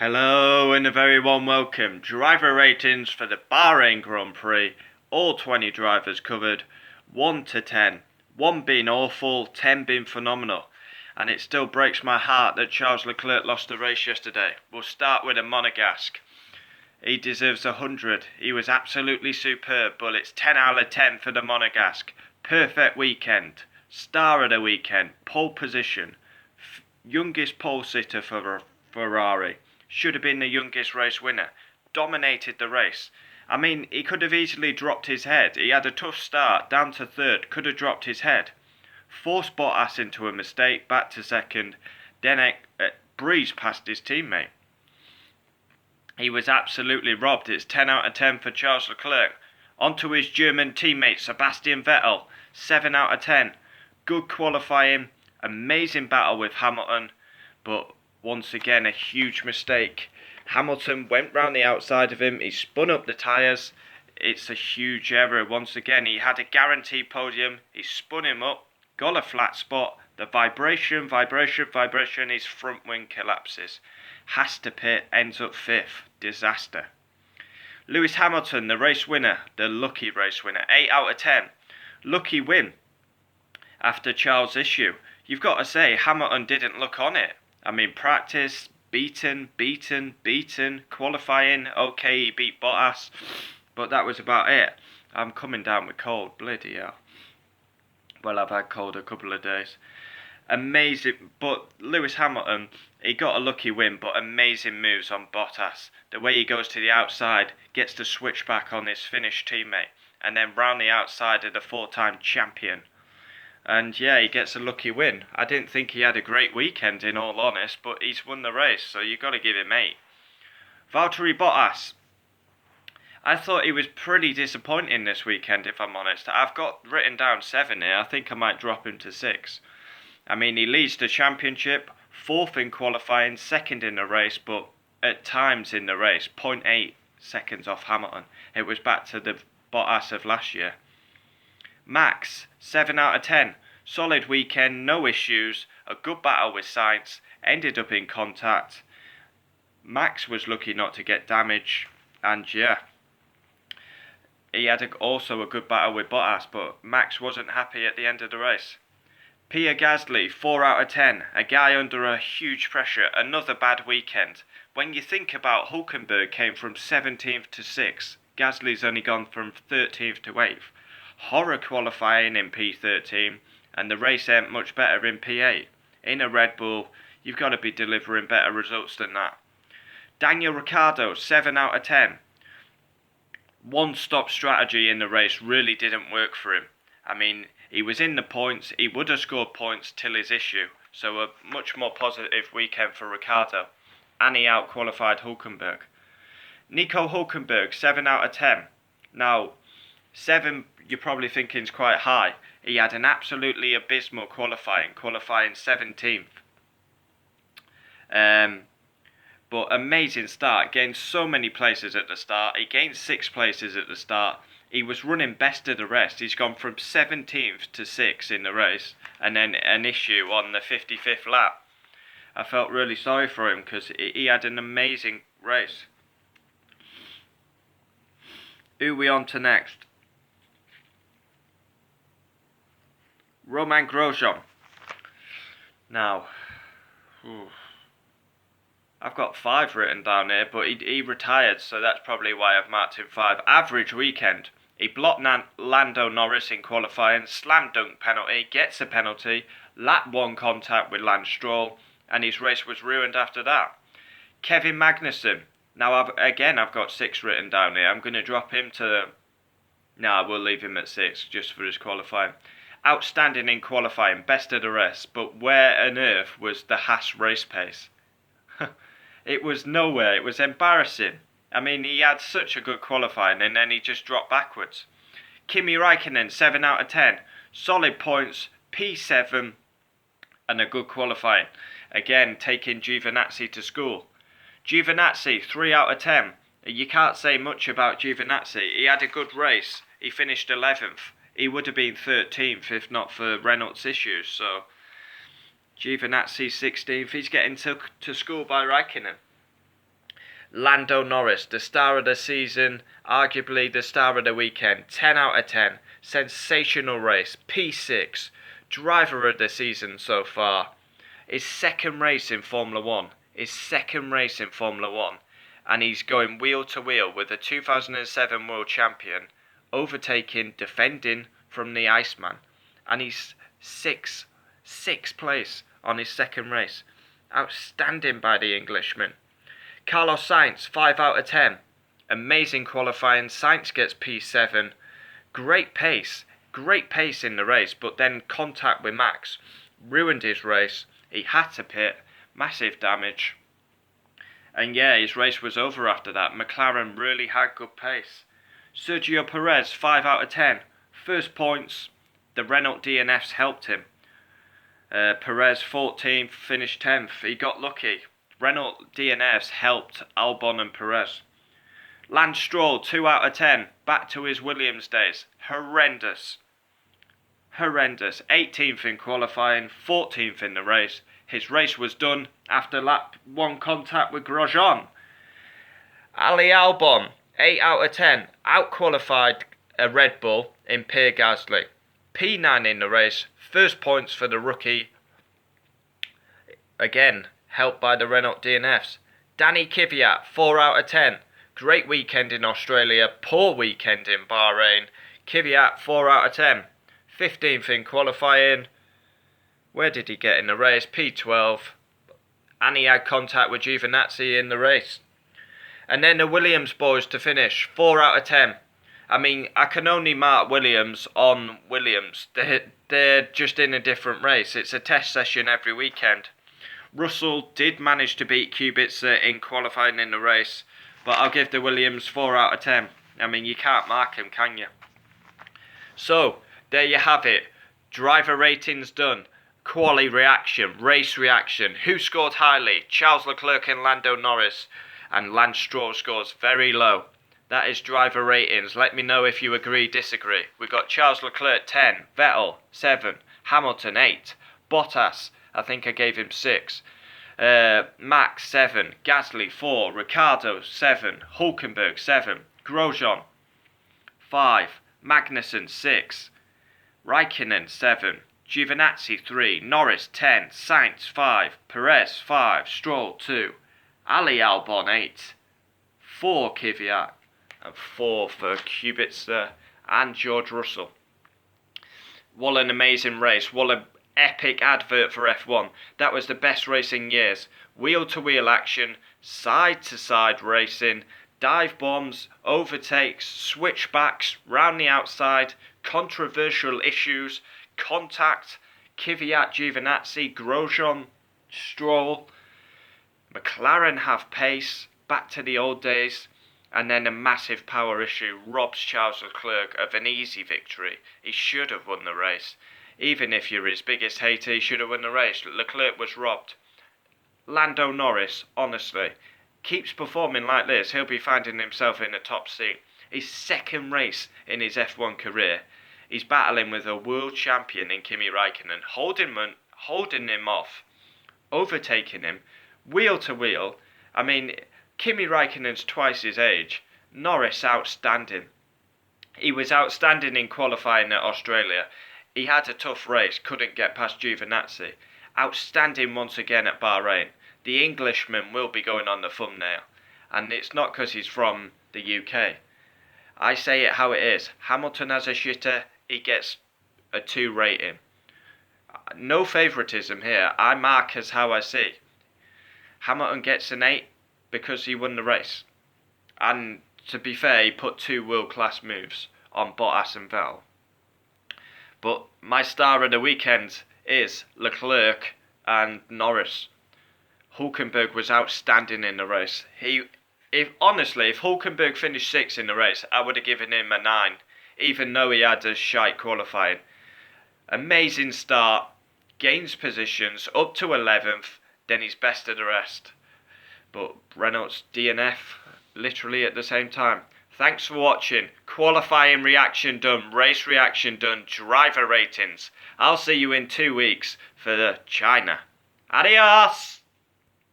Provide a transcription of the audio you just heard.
Hello and a very warm welcome. Driver ratings for the Bahrain Grand Prix. All 20 drivers covered. 1 to 10. 1 being awful, 10 being phenomenal. And it still breaks my heart that Charles Leclerc lost the race yesterday. We'll start with a Monegasque. He deserves 100. He was absolutely superb, but it's 10 out of 10 for the Monegasque. Perfect weekend. Star of the weekend. Pole position. Youngest pole sitter for a Ferrari. Should have been the youngest race winner. Dominated the race. I mean, he could have easily dropped his head. He had a tough start, down to third, could have dropped his head. Forced Bottas into a mistake, back to second, then breezed past his teammate. He was absolutely robbed. It's 10 out of 10 for Charles Leclerc. On to his German teammate, Sebastian Vettel, 7 out of 10. Good qualifying, amazing battle with Hamilton, but once again, a huge mistake. Hamilton went round the outside of him. He spun up the tyres. It's a huge error. Once again, he had a guaranteed podium. He spun him up, got a flat spot. The vibration, his front wing collapses. Has to pit, ends up 5th. Disaster. Lewis Hamilton, the race winner, the lucky race winner. 8 out of 10. Lucky win after Charles' issue. You've got to say, Hamilton didn't look on it. I mean, practice, beaten, qualifying, okay, he beat Bottas, but that was about it. I'm coming down with cold, bloody hell. Well, I've had cold a couple of days. Amazing, but Lewis Hamilton, he got a lucky win, but amazing moves on Bottas. The way he goes to the outside, gets the switch back on his Finnish teammate, and then round the outside of the 4-time champion. And yeah, he gets a lucky win. I didn't think he had a great weekend, in all honest, but he's won the race, so you've got to give him 8. Valtteri Bottas. I thought he was pretty disappointing this weekend, if I'm honest. I've got written down 7 here. I think I might drop him to 6. I mean, he leads the championship, 4th in qualifying, 2nd in the race, but at times in the race, 0.8 seconds off Hamilton. It was back to the Bottas of last year. Max, 7 out of 10. Solid weekend, no issues, a good battle with Sainz, ended up in contact. Max was lucky not to get damage, and yeah, he had also a good battle with Bottas, but Max wasn't happy at the end of the race. Pierre Gasly, 4 out of 10. A guy under a huge pressure, another bad weekend. When you think about Hulkenberg came from 17th to 6th, Gasly's only gone from 13th to 8th. Horror qualifying in P13, and the race ain't much better in P8. In a Red Bull, you've got to be delivering better results than that. Daniel Ricciardo, 7 out of 10. One-stop strategy in the race really didn't work for him. I mean, he was in the points, he would have scored points till his issue, so a much more positive weekend for Ricciardo, and he out-qualified Hulkenberg. Nico Hulkenberg, 7 out of 10. Now, 7 you're probably thinking is quite high. He had an absolutely abysmal qualifying 17th. But amazing start, gained so many places at the start. He gained 6 places at the start. He was running best of the rest. He's gone from 17th to 6th in the race, and then an issue on the 55th lap. I felt really sorry for him because he had an amazing race. Who are we on to next? Romain Grosjean. Now, I've got 5 written down here, but he retired, so that's probably why I've marked him 5. Average weekend. He blocked Lando Norris in qualifying, slam dunk penalty, gets a penalty, lap 1 contact with Lance Stroll, and his race was ruined after that. Kevin Magnussen. Now, I've got 6 written down here. I'm going to drop him to... No, we'll leave him at 6, just for his qualifying. Outstanding in qualifying, best of the rest, but where on earth was the Haas race pace? It was nowhere, it was embarrassing. I mean, he had such a good qualifying and then he just dropped backwards. Kimi Raikkonen, 7 out of 10. Solid points, P7, and a good qualifying. Again, taking Giovinazzi to school. Giovinazzi, 3 out of 10. You can't say much about Giovinazzi. He had a good race. He finished 11th. He would have been 13th if not for Renault's issues, so Giovinazzi 16th. He's getting took to school by Raikkonen. Lando Norris, the star of the season, arguably the star of the weekend. 10 out of 10. Sensational race. P6. Driver of the season so far. His second race in Formula 1. And he's going wheel to wheel with the 2007 world champion, overtaking, defending from the Iceman. And he's sixth place on his second race. Outstanding by the Englishman. Carlos Sainz, 5 out of 10. Amazing qualifying. Sainz gets P7. Great pace in the race, but then contact with Max ruined his race. He had to pit. Massive damage. And yeah, his race was over after that. McLaren really had good pace. Sergio Perez, 5 out of 10. First points. The Renault DNFs helped him. Perez, 14th, finished 10th. He got lucky. Renault DNFs helped Albon and Perez. Lance Stroll, 2 out of 10. Back to his Williams days. Horrendous. 18th in qualifying, 14th in the race. His race was done after lap 1 contact with Grosjean. Ali Albon, 8 out of 10. Out-qualified a Red Bull in Pierre Gasly. P9 in the race. First points for the rookie. Again, helped by the Renault DNFs. Danny Kvyat, 4 out of 10. Great weekend in Australia, poor weekend in Bahrain. Kvyat, 4 out of 10. 15th in qualifying. Where did he get in the race? P12. And he had contact with Giovinazzi in the race. And then the Williams boys to finish. 4 out of 10. I mean, I can only mark Williams on Williams. They're just in a different race. It's a test session every weekend. Russell did manage to beat Kubica in qualifying in the race. But I'll give the Williams 4 out of 10. I mean, you can't mark him, can you? So, there you have it. Driver ratings done. Quali reaction, race reaction. Who scored highly? Charles Leclerc and Lando Norris. And Lance Stroll scores very low. That is driver ratings. Let me know if you agree, disagree. We've got Charles Leclerc 10, Vettel 7, Hamilton 8, Bottas, I think I gave him 6, Max 7, Gasly 4, Ricciardo 7, Hulkenberg 7, Grosjean 5, Magnussen 6, Raikkonen 7, Giovinazzi 3, Norris 10, Sainz 5, Perez 5, Stroll 2, Ali Albon 8, 4 Kvyat, and 4 for Kubica and George Russell. What an amazing race. What an epic advert for F1. That was the best race in years. Wheel-to-wheel action, side-to-side racing, dive bombs, overtakes, switchbacks, round the outside, controversial issues, contact, Kvyat, Giovinazzi, Grosjean, Stroll. McLaren have pace, back to the old days. And then a massive power issue robs Charles Leclerc of an easy victory. He should have won the race. Even if you're his biggest hater, he should have won the race. Leclerc was robbed. Lando Norris, honestly, keeps performing like this, he'll be finding himself in the top seat. His second race in his F1 career. He's battling with a world champion in Kimi Raikkonen, holding him off, overtaking him, wheel to wheel. I mean, Kimi Raikkonen's twice his age. Norris outstanding. He was outstanding in qualifying at Australia. He had a tough race, couldn't get past Giovinazzi. Outstanding once again at Bahrain. The Englishman will be going on the thumbnail. And it's not because he's from the UK. I say it how it is. Hamilton has a shitter, he gets a 2 rating. No favouritism here. I mark as how I see. Hamilton gets an 8 because he won the race. And to be fair, he put 2 world-class moves on Bottas and Vettel. But my star of the weekend is Leclerc and Norris. Hulkenberg was outstanding in the race. If Hulkenberg finished 6th in the race, I would have given him a 9, even though he had a shite qualifying. Amazing start, gains positions up to 11th, then he's best of the rest. But Renault's DNF literally at the same time. Thanks for watching. Qualifying reaction done, race reaction done, driver ratings. I'll see you in 2 weeks for the China. Adios!